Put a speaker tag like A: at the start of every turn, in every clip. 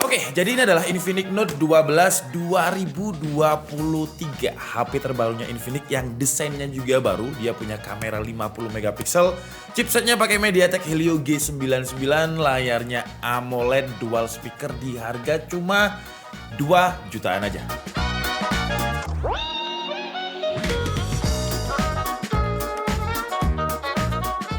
A: Oke, jadi ini adalah Infinix Note 12 2023. HP terbarunya Infinix yang desainnya juga baru. Dia punya kamera 50 megapiksel. Chipsetnya pakai MediaTek Helio G99, layarnya AMOLED dual speaker di harga cuma 2 jutaan aja.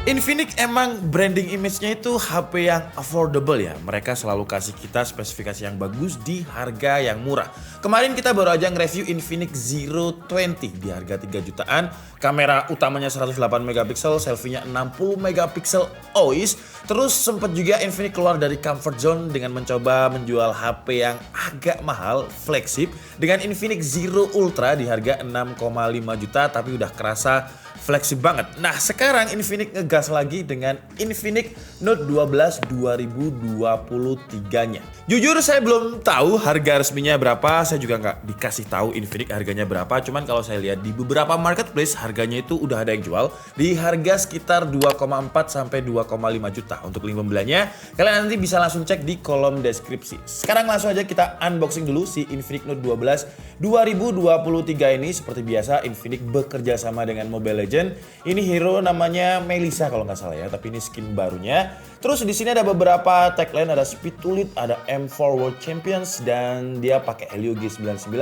A: Infinix emang branding image-nya itu HP yang affordable ya. Mereka selalu kasih kita spesifikasi yang bagus di harga yang murah. Kemarin kita baru aja nge-review Infinix Zero 20 di harga 3 jutaan. Kamera utamanya 108 megapiksel, selfie-nya 60 megapiksel OIS. Terus sempat juga Infinix keluar dari comfort zone dengan mencoba menjual HP yang agak mahal, flagship, dengan Infinix Zero Ultra di harga 6,5 juta tapi udah kerasa flagship banget. Nah, sekarang Infinix ngegas lagi dengan Infinix Note 12 2023-nya. Jujur saya belum tahu harga resminya berapa, saya juga nggak dikasih tahu Infinix harganya berapa. Cuman kalau saya lihat di beberapa marketplace harganya itu udah ada yang jual di harga sekitar 2,4 sampai 2,5 juta. Untuk link pembeliannya kalian nanti bisa langsung cek di kolom deskripsi. Sekarang langsung aja kita unboxing dulu si Infinix Note 12 2023 ini. Seperti biasa Infinix bekerja sama dengan Mobile Legends. Ini hero namanya Melissa kalau nggak salah ya, tapi ini skin barunya. Terus di sini ada beberapa tagline, ada Speed to Lead, ada M4 World Champions, dan dia pakai Helio G99.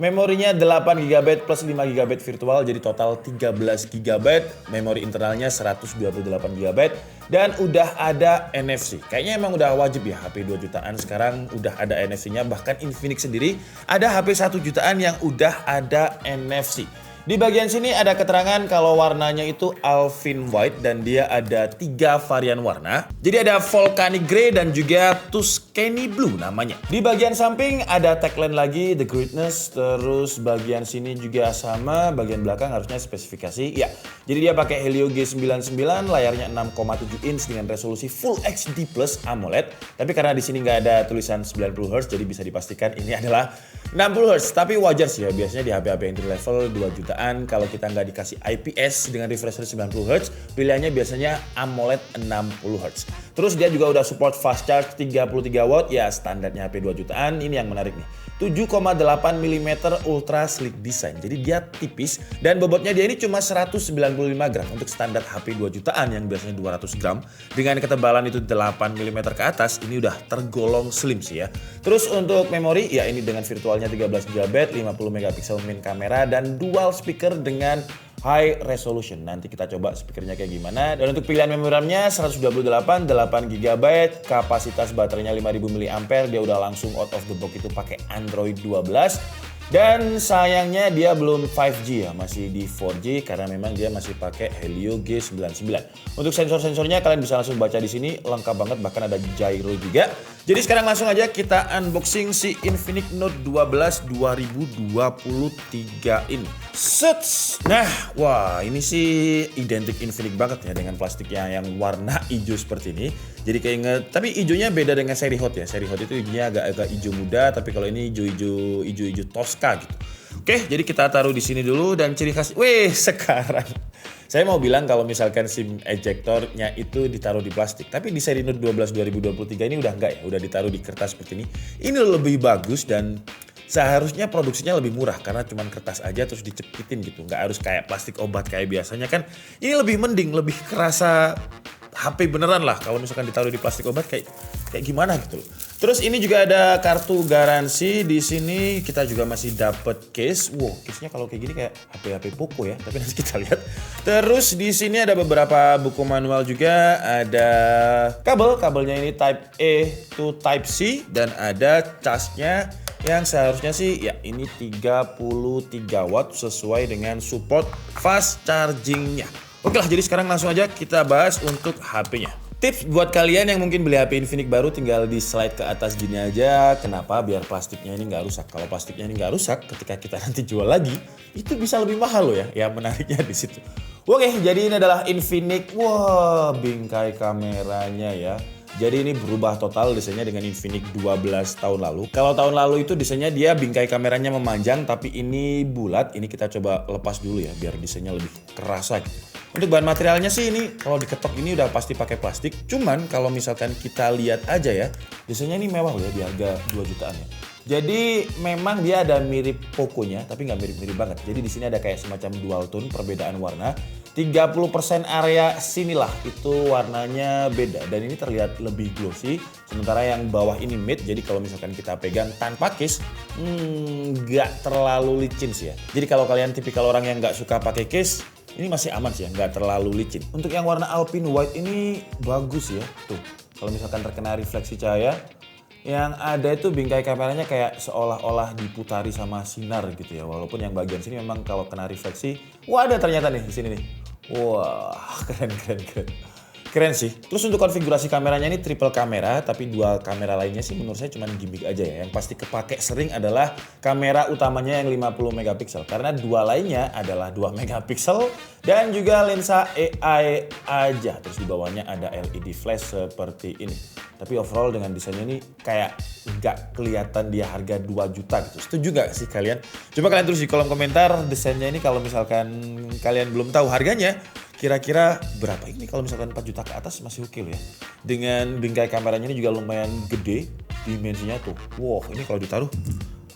A: Memorinya 8GB plus 5GB virtual, jadi total 13GB. Memori internalnya 128GB. Dan udah ada NFC. Kayaknya emang udah wajib ya HP 2 jutaan sekarang udah ada NFC-nya. Bahkan Infinix sendiri ada HP 1 jutaan yang udah ada NFC. Di bagian sini ada keterangan kalau warnanya itu Alpine White dan dia ada 3 varian warna. Jadi ada Volcanic Grey dan juga Tuscany Blue namanya. Di bagian samping ada tagline lagi The Greatness, terus bagian sini juga sama, bagian belakang harusnya spesifikasi. Ya, jadi dia pakai Helio G99, layarnya 6,7 inch dengan resolusi Full HD Plus AMOLED. Tapi karena di sini nggak ada tulisan 90Hz, jadi bisa dipastikan ini adalah 60Hz. Tapi wajar sih ya, biasanya di HP-HP entry level 2 juta kalau kita nggak dikasih IPS dengan refresh rate 90Hz, pilihannya biasanya AMOLED 60Hz. Terus dia juga udah support fast charge 33 watt, ya standarnya HP 2 jutaan. Ini yang menarik nih, 7,8 mm ultra sleek design. Jadi dia tipis dan bobotnya dia ini cuma 195 gram untuk standar HP 2 jutaan yang biasanya 200 gram. Dengan ketebalan itu 8 mm ke atas, ini udah tergolong slim sih ya. Terus untuk memori, ya ini dengan virtualnya 13GB, 50 megapiksel main kamera, dan dual speaker dengan high resolution. Nanti kita coba speakernya kayak gimana. Dan untuk pilihan memori RAM-nya 128, 8GB, kapasitas baterainya 5000 mAh, dia udah langsung out of the box itu pakai Android 12. Dan sayangnya dia belum 5G ya, masih di 4G karena memang dia masih pakai Helio G99. Untuk sensor-sensornya kalian bisa langsung baca di sini, lengkap banget, bahkan ada gyro juga. Jadi sekarang langsung aja kita unboxing si Infinix Note 12 2023 ini. Sets. Nah, wah ini sih identik Infinix banget ya dengan plastiknya yang warna hijau seperti ini. Jadi keinget, tapi hijaunya beda dengan seri Hot ya. Seri Hot itu hijaunya agak hijau muda, tapi kalau ini hijau Tosca gitu. Oke, jadi kita taruh di sini dulu dan ciri khas. Wih, sekarang saya mau bilang kalau misalkan SIM ejectornya itu ditaruh di plastik, tapi di seri Note 12 2023 ini udah enggak ya, udah ditaruh di kertas seperti ini. Ini lebih bagus dan seharusnya produksinya lebih murah karena cuma kertas aja terus dicepitin gitu. Nggak harus kayak plastik obat kayak biasanya kan. Ini lebih mending, lebih kerasa HP beneran lah. Kalau misalkan ditaruh di plastik obat kayak gimana gitu loh. Terus ini juga ada kartu garansi. Di sini kita juga masih dapet case. Wow, case-nya kalau kayak gini kayak HP Poco ya. Tapi nanti kita lihat. Terus di sini ada beberapa buku manual juga. Ada kabelnya ini Type A to Type C, dan ada casnya yang seharusnya sih ya ini 33 watt sesuai dengan support fast chargingnya. Oke lah, jadi sekarang langsung aja kita bahas untuk HP-nya. Tips buat kalian yang mungkin beli HP Infinix baru, tinggal di slide ke atas gini aja. Kenapa? Biar plastiknya ini nggak rusak. Kalau plastiknya ini nggak rusak, ketika kita nanti jual lagi, itu bisa lebih mahal loh ya. Ya menariknya di situ. Oke, jadi ini adalah Infinix. Wah, bingkai kameranya ya. Jadi ini berubah total desainnya dengan Infinix 12 tahun lalu. Kalau tahun lalu itu desainnya dia bingkai kameranya memanjang, tapi ini bulat. Ini kita coba lepas dulu ya biar desainnya lebih kerasa gitu. Untuk bahan materialnya sih ini kalau diketok ini udah pasti pakai plastik. Cuman kalau misalkan kita lihat aja ya, biasanya ini mewah ya di harga 2 jutaan ya. Jadi memang dia ada mirip Poco-nya, tapi nggak mirip-mirip banget. Jadi di sini ada kayak semacam dual tone, perbedaan warna. 30% area sinilah itu warnanya beda dan ini terlihat lebih glossy. Sementara yang bawah ini matte, jadi kalau misalkan kita pegang tanpa case, nggak terlalu licin sih ya. Jadi kalau kalian tipikal orang yang nggak suka pakai case, ini masih aman sih ya, nggak terlalu licin. Untuk yang warna Alpine White ini bagus ya. Tuh, kalau misalkan terkena refleksi cahaya, yang ada itu bingkai kameranya kayak seolah-olah diputari sama sinar gitu ya. Walaupun yang bagian sini memang kalau kena refleksi, wah ada ternyata nih di sini nih. Wah, keren. Keren sih. Terus untuk konfigurasi kameranya ini triple kamera, tapi dua kamera lainnya sih menurut saya cuma gimmick aja ya. Yang pasti kepake sering adalah kamera utamanya yang 50 megapiksel. Karena dua lainnya adalah 2 megapiksel dan juga lensa AI aja. Terus di bawahnya ada LED flash seperti ini. Tapi overall dengan desainnya ini kayak nggak kelihatan dia harga 2 juta gitu. Setuju gak sih kalian? Coba kalian tulis di kolom komentar desainnya ini kalau misalkan kalian belum tahu harganya. Kira-kira berapa ini kalau misalkan 4 juta ke atas masih oke loh ya. Dengan bingkai kameranya ini juga lumayan gede dimensinya tuh. Wow, ini kalau ditaruh,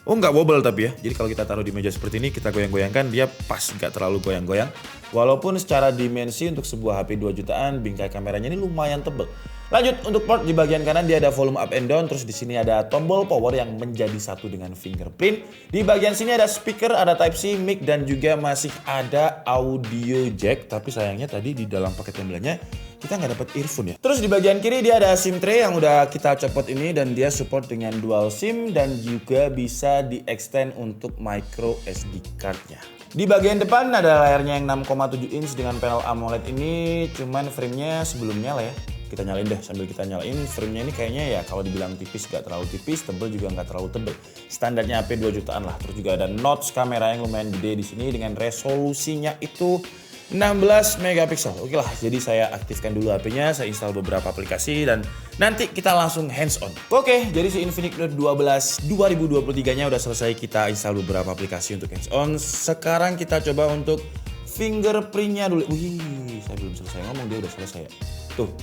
A: oh nggak wobble tapi ya. Jadi kalau kita taruh di meja seperti ini, kita goyang-goyangkan dia pas, nggak terlalu goyang-goyang. Walaupun secara dimensi untuk sebuah HP 2 jutaan, bingkai kameranya ini lumayan tebel. Lanjut untuk port di bagian kanan dia ada volume up and down, terus di sini ada tombol power yang menjadi satu dengan fingerprint. Di bagian sini ada speaker, ada Type C, mic dan juga masih ada audio jack. Tapi sayangnya tadi di dalam paket pembeliannya kita nggak dapat earphone ya. Terus di bagian kiri dia ada SIM tray yang udah kita copot ini dan dia support dengan dual SIM dan juga bisa di-extend untuk micro SD card-nya. Di bagian depan ada layarnya yang 6,7 inch dengan panel AMOLED ini, cuman framenya sebelumnya lah ya. Kita nyalain deh, sambil kita nyalain framenya ini kayaknya ya kalau dibilang tipis gak terlalu tipis, tebel juga gak terlalu tebel. Standarnya HP 2 jutaan lah. Terus juga ada notch kamera yang lumayan gede di sini dengan resolusinya itu 16 megapiksel. Oke lah, jadi saya aktifkan dulu HP-nya, saya install beberapa aplikasi dan nanti kita langsung hands on. Oke, jadi si Infinix Note 12 2023-nya udah selesai, kita install beberapa aplikasi untuk hands on. Sekarang kita coba untuk fingerprint-nya dulu. Wih, saya belum selesai ngomong, dia udah selesai ya. Tuh.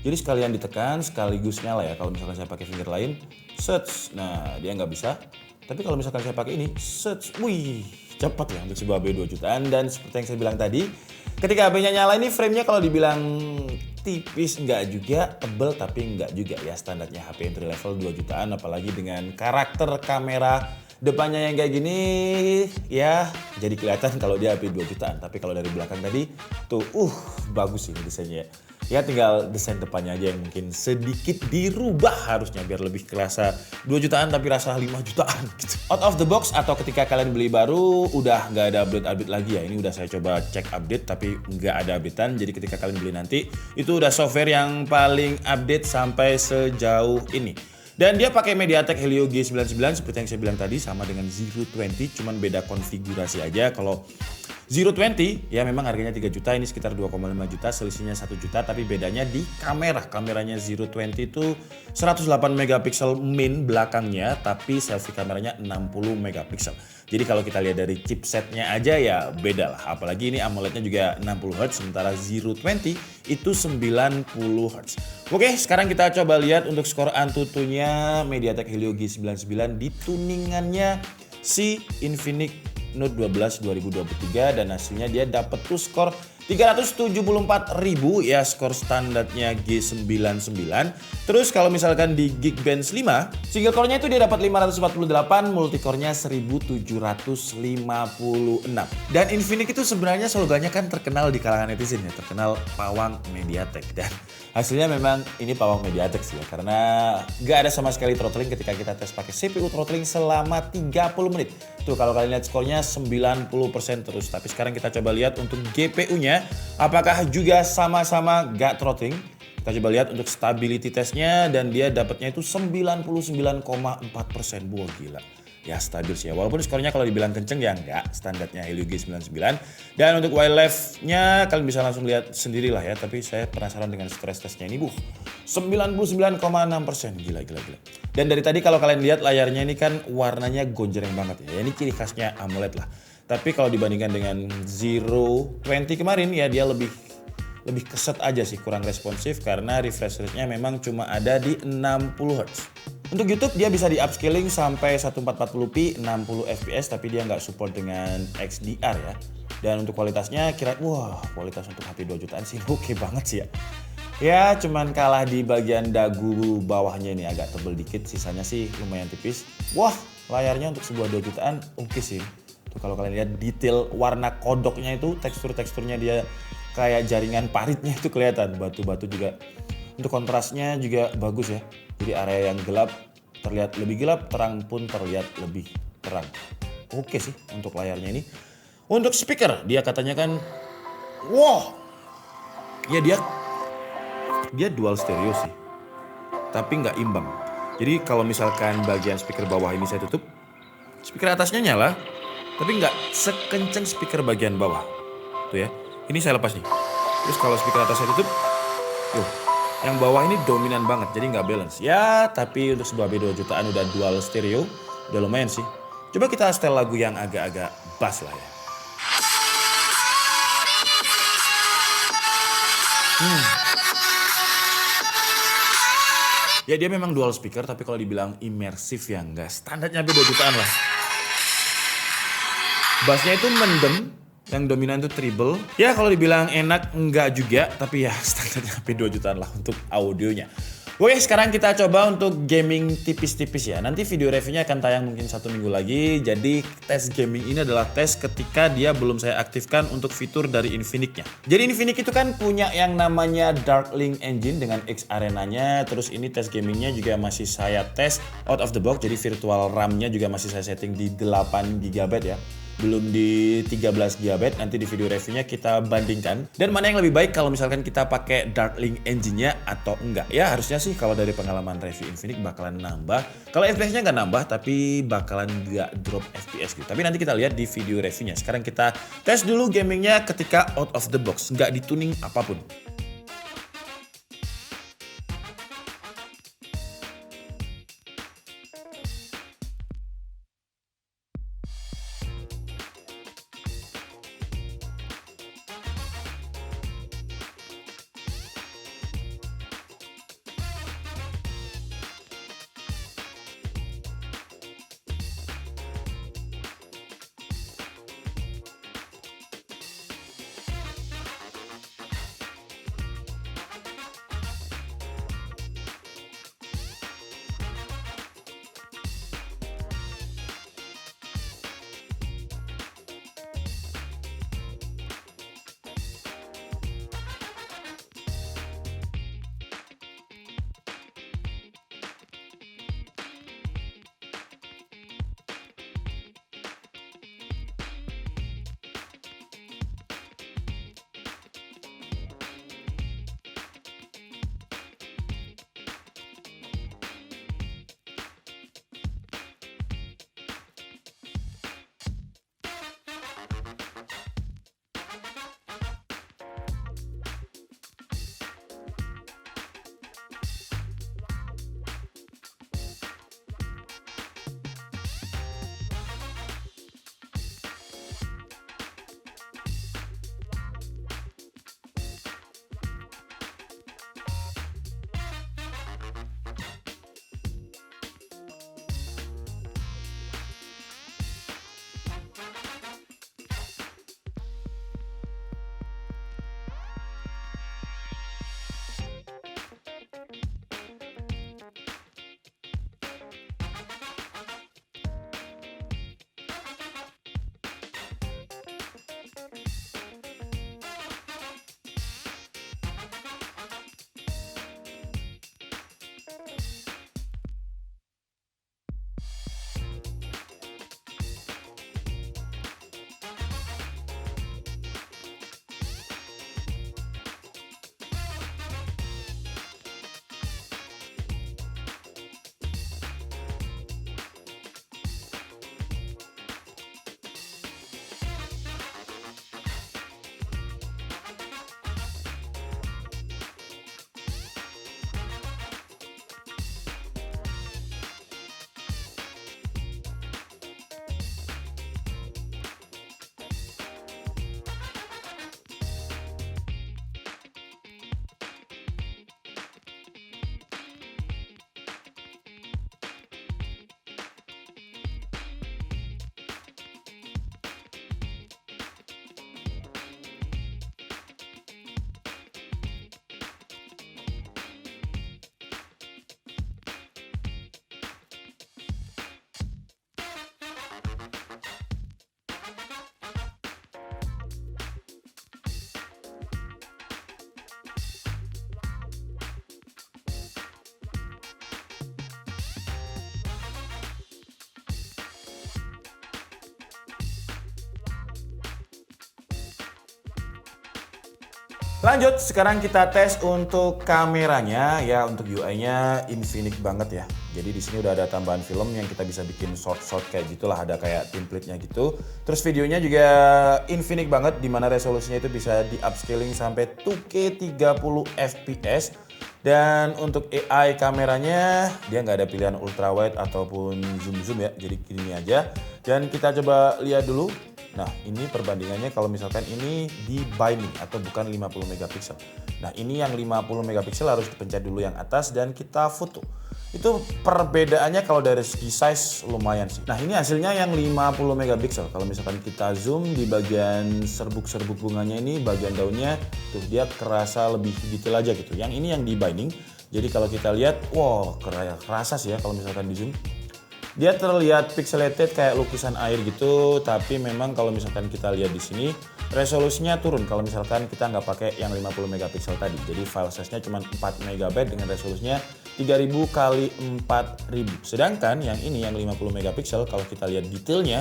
A: Jadi sekalian ditekan sekaligus nyala ya. Kalau misalkan saya pakai finger lain, search. Nah, dia nggak bisa. Tapi kalau misalkan saya pakai ini, search. Wih, cepat ya untuk sebuah HP 2 jutaan. Dan seperti yang saya bilang tadi, ketika HP-nya nyala ini frame-nya kalau dibilang tipis nggak juga, tebel tapi nggak juga ya. Standarnya HP entry level 2 jutaan, apalagi dengan karakter kamera depannya yang kayak gini ya jadi kelihatan kalau dia HP 2 jutaan. Tapi kalau dari belakang tadi tuh bagus ini desainnya. Ya tinggal desain depannya aja yang mungkin sedikit dirubah harusnya biar lebih kerasa 2 jutaan tapi rasa 5 jutaan gitu. Out of the box atau ketika kalian beli baru udah nggak ada update lagi ya. Ini udah saya coba cek update tapi nggak ada updatean. Jadi ketika kalian beli nanti itu udah software yang paling update sampai sejauh ini. Dan dia pakai MediaTek Helio G99 seperti yang saya bilang tadi, sama dengan Zero 20, cuman beda konfigurasi aja. Kalau Zero 20 ya memang harganya 3 juta, ini sekitar 2,5 juta, selisihnya 1 juta, tapi bedanya di kamera. Kameranya Zero 20 itu 108 megapiksel main belakangnya, tapi selfie kameranya 60 megapiksel. Jadi kalau kita lihat dari chipsetnya aja ya beda lah. Apalagi ini AMOLED-nya juga 60 Hz, sementara Zero 20 itu 90 Hz. Oke, sekarang kita coba lihat untuk skor Antutunya MediaTek Helio G99 di tuningannya si Infinix Note 12 2023 dan hasilnya dia dapat tuh skor 374.000 ya, skor standarnya G99. Terus kalau misalkan di Geekbench 5, single core-nya itu dia dapat 548, multicore-nya 1756. Dan Infinix itu sebenarnya slogannya kan terkenal di kalangan netizen ya, terkenal pawang MediaTek. Dan hasilnya memang ini pawang MediaTek sih ya, karena gak ada sama sekali throttling ketika kita tes pakai CPU throttling selama 30 menit. Tuh kalau kalian lihat skornya 90% terus. Tapi sekarang kita coba lihat untuk GPU-nya apakah juga sama-sama gak throttling. Kita coba lihat untuk stability testnya dan dia dapatnya itu 99,4%. Wah gila. Ya stabil sih ya, walaupun skornya kalau dibilang kenceng ya enggak, standarnya Helio G99. Dan untuk wildlife-nya kalian bisa langsung lihat sendiri lah ya, tapi saya penasaran dengan stress testnya ini 99,6%, gila. Dan dari tadi kalau kalian lihat layarnya ini kan warnanya gonjreng banget ya, ini ciri khasnya AMOLED lah. Tapi kalau dibandingkan dengan Zero 20 kemarin ya dia lebih keset aja sih, kurang responsif karena refresh rate-nya memang cuma ada di 60 Hz. Untuk YouTube dia bisa di upscaling sampai 1440p 60 fps tapi dia nggak support dengan XDR ya. Dan untuk kualitasnya kualitas untuk HP 2 jutaan sih oke banget sih ya. Ya cuman kalah di bagian dagu bawahnya ini agak tebel dikit, sisanya sih lumayan tipis. Wah, layarnya untuk sebuah 2 jutaan oke sih. Tuh kalau kalian lihat detail warna kodoknya itu, teksturnya dia kayak jaringan paritnya itu kelihatan, batu-batu juga. Untuk kontrasnya juga bagus ya. Jadi area yang gelap terlihat lebih gelap, terang pun terlihat lebih terang. Oke sih untuk layarnya ini. Untuk speaker dia katanya kan, ya dia dual stereo sih, tapi nggak imbang. Jadi kalau misalkan bagian speaker bawah ini saya tutup, speaker atasnya nyala, tapi nggak sekenceng speaker bagian bawah. Tuh ya. Ini saya lepas nih. Terus kalau speaker atas saya tutup, yang bawah ini dominan banget, jadi nggak balance. Ya, tapi untuk sebuah B2 jutaan udah dual stereo, udah lumayan sih. Coba kita setel lagu yang agak-agak bass lah ya. Ya dia memang dual speaker, tapi kalau dibilang imersif ya enggak. Standarnya B2 jutaan lah. Bassnya itu mendem, yang dominan itu treble. Ya kalau dibilang enak enggak juga, tapi ya standarnya HP 2 jutaan lah untuk audionya. Oke, sekarang kita coba untuk gaming tipis-tipis ya. Nanti video reviewnya akan tayang mungkin 1 minggu lagi. Jadi tes gaming ini adalah tes ketika dia belum saya aktifkan untuk fitur dari Infinix-nya. Jadi Infinix itu kan punya yang namanya Darkling Engine dengan X Arena-nya. Terus ini tes gamingnya juga masih saya tes out of the box. Jadi virtual RAM-nya juga masih saya setting di 8 GB ya. Belum di 13 GB. Nanti di video reviewnya kita bandingkan. Dan mana yang lebih baik kalau misalkan kita pakai Darkling Engine-nya atau enggak. Ya harusnya sih kalau dari pengalaman review Infinix bakalan nambah. Kalau FPS-nya nggak nambah tapi bakalan nggak drop FPS gitu. Tapi nanti kita lihat di video reviewnya. Sekarang kita tes dulu gamingnya ketika out of the box. Nggak dituning apapun. Lanjut, sekarang kita tes untuk kameranya ya. Untuk UI-nya Infinix banget ya. Jadi di sini udah ada tambahan film yang kita bisa bikin short kayak gitulah, ada kayak template-nya gitu. Terus videonya juga Infinix banget, dimana resolusinya itu bisa di upscaling sampai 2K 30 fps. Dan untuk AI kameranya dia nggak ada pilihan ultrawide ataupun zoom ya, jadi gini aja. Dan kita coba lihat dulu. Nah, ini perbandingannya kalau misalkan ini di binding atau bukan 50 megapiksel. Nah, ini yang 50 megapiksel harus dipencet dulu yang atas dan kita foto. Itu perbedaannya kalau dari segi size lumayan sih. Nah, ini hasilnya yang 50 megapiksel. Kalau misalkan kita zoom di bagian serbuk-serbuk bunganya ini, bagian daunnya tuh dia kerasa lebih detail aja gitu. Yang ini yang di binding. Jadi kalau kita lihat, wow, kerasa sih ya kalau misalkan di zoom. Dia terlihat pixelated kayak lukisan air gitu, tapi memang kalau misalkan kita lihat di sini resolusinya turun kalau misalkan kita nggak pakai yang 50 megapiksel tadi. Jadi file size-nya cuma 4 MB dengan resolusinya 3000 kali 4000. Sedangkan yang ini yang 50 megapiksel kalau kita lihat detailnya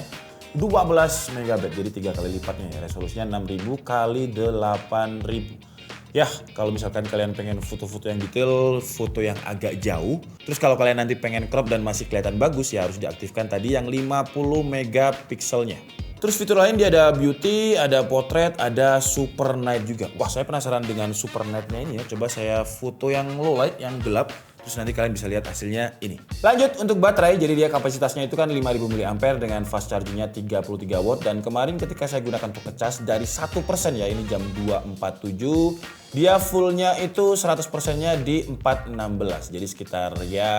A: 12 MB, jadi 3 kali lipatnya ya. Resolusinya 6000 kali 8000. Ya, kalau misalkan kalian pengen foto-foto yang detail, foto yang agak jauh, terus kalau kalian nanti pengen crop dan masih kelihatan bagus ya harus diaktifkan tadi yang 50 megapikselnya. Terus fitur lain dia ada beauty, ada portrait, ada super night juga. Wah, saya penasaran dengan super night-nya ini ya. Coba saya foto yang low light, yang gelap. Terus nanti kalian bisa lihat hasilnya ini. Lanjut untuk baterai, jadi dia kapasitasnya itu kan 5000 mAh dengan fast chargingnya 33 watt. Dan kemarin ketika saya gunakan untuk ngecas dari 1% ya, ini jam 2.47. Dia fullnya itu 100%-nya di 4.16. Jadi sekitar ya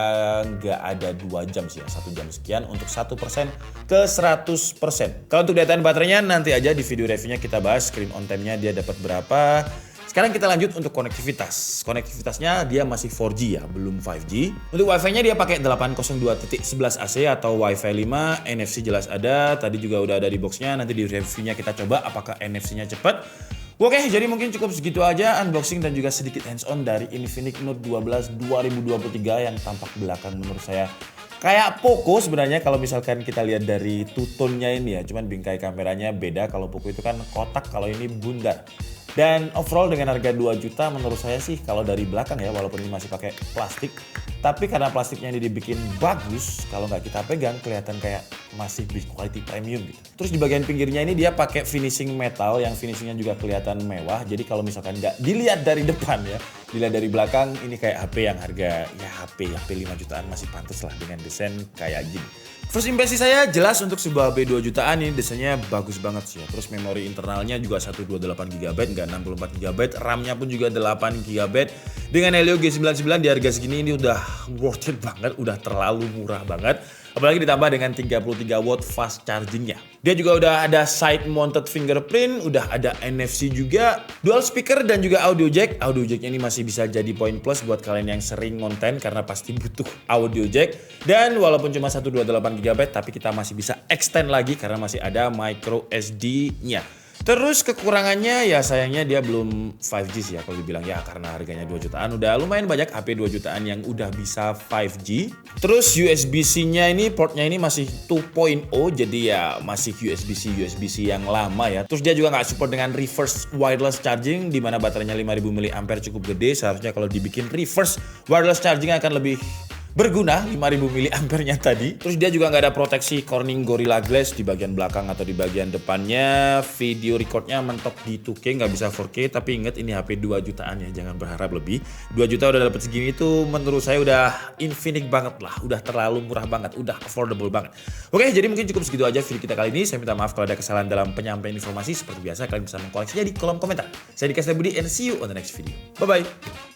A: nggak ada 2 jam sih ya, 1 jam sekian untuk 1% ke 100%. Kalau untuk dataan baterainya nanti aja di video reviewnya kita bahas screen on time-nya dia dapat berapa. Sekarang kita lanjut untuk konektivitas. Konektivitasnya dia masih 4G ya, belum 5G. Untuk Wi-Fi-nya dia pakai 802.11 AC atau Wi-Fi 5, NFC jelas ada. Tadi juga udah ada di boxnya, nanti di reviewnya kita coba apakah NFC-nya cepat. Oke, jadi mungkin cukup segitu aja unboxing dan juga sedikit hands-on dari Infinix Note 12 2023 yang tampak belakang menurut saya kayak Poco sebenarnya kalau misalkan kita lihat dari two-tone-nya ini ya. Cuman bingkai kameranya beda, kalau Poco itu kan kotak, kalau ini bundar. Dan overall dengan harga 2 juta menurut saya sih kalau dari belakang ya, walaupun ini masih pakai plastik, tapi karena plastiknya ini dibikin bagus, kalau nggak kita pegang kelihatan kayak masih big quality premium gitu. Terus di bagian pinggirnya ini dia pakai finishing metal yang finishingnya juga kelihatan mewah. Jadi kalau misalkan nggak dilihat dari depan ya, dilihat dari belakang ini kayak HP yang harga ya HP 5 jutaan masih pantas lah dengan desain kayak gini. First impression saya jelas untuk sebuah HP 2 jutaan ini desainnya bagus banget sih ya. Terus memori internalnya juga 128GB, nggak 64GB. RAM-nya pun juga 8GB. Dengan Helio G99 di harga segini ini udah worth it banget, udah terlalu murah banget. Apalagi ditambah dengan 33 watt fast chargingnya. Dia juga udah ada side mounted fingerprint, udah ada NFC juga, dual speaker dan juga audio jack. Audio jacknya ini masih bisa jadi poin plus buat kalian yang sering konten karena pasti butuh audio jack. Dan walaupun cuma 128GB tapi kita masih bisa extend lagi karena masih ada micro SD-nya. Terus kekurangannya ya sayangnya dia belum 5G sih ya kalau dibilang ya, karena harganya 2 jutaan udah lumayan banyak HP 2 jutaan yang udah bisa 5G. Terus USB-C-nya ini portnya ini masih 2.0 jadi ya masih USB-C yang lama ya. Terus dia juga nggak support dengan reverse wireless charging di mana baterainya 5000 mAh cukup gede. Seharusnya kalau dibikin reverse wireless charging akan lebih berguna 5000 mAh-nya tadi. Terus dia juga nggak ada proteksi Corning Gorilla Glass di bagian belakang atau di bagian depannya. Video recordnya mentok di 2K, nggak bisa 4K. Tapi inget ini HP 2 jutaan ya, jangan berharap lebih. 2 juta udah dapet segini itu menurut saya udah Infinix banget lah. Udah terlalu murah banget, udah affordable banget. Oke, jadi mungkin cukup segitu aja video kita kali ini. Saya minta maaf kalau ada kesalahan dalam penyampaian informasi. Seperti biasa kalian bisa mengkoleksinya di kolom komentar. Saya Dika Budi and see you on the next video. Bye-bye.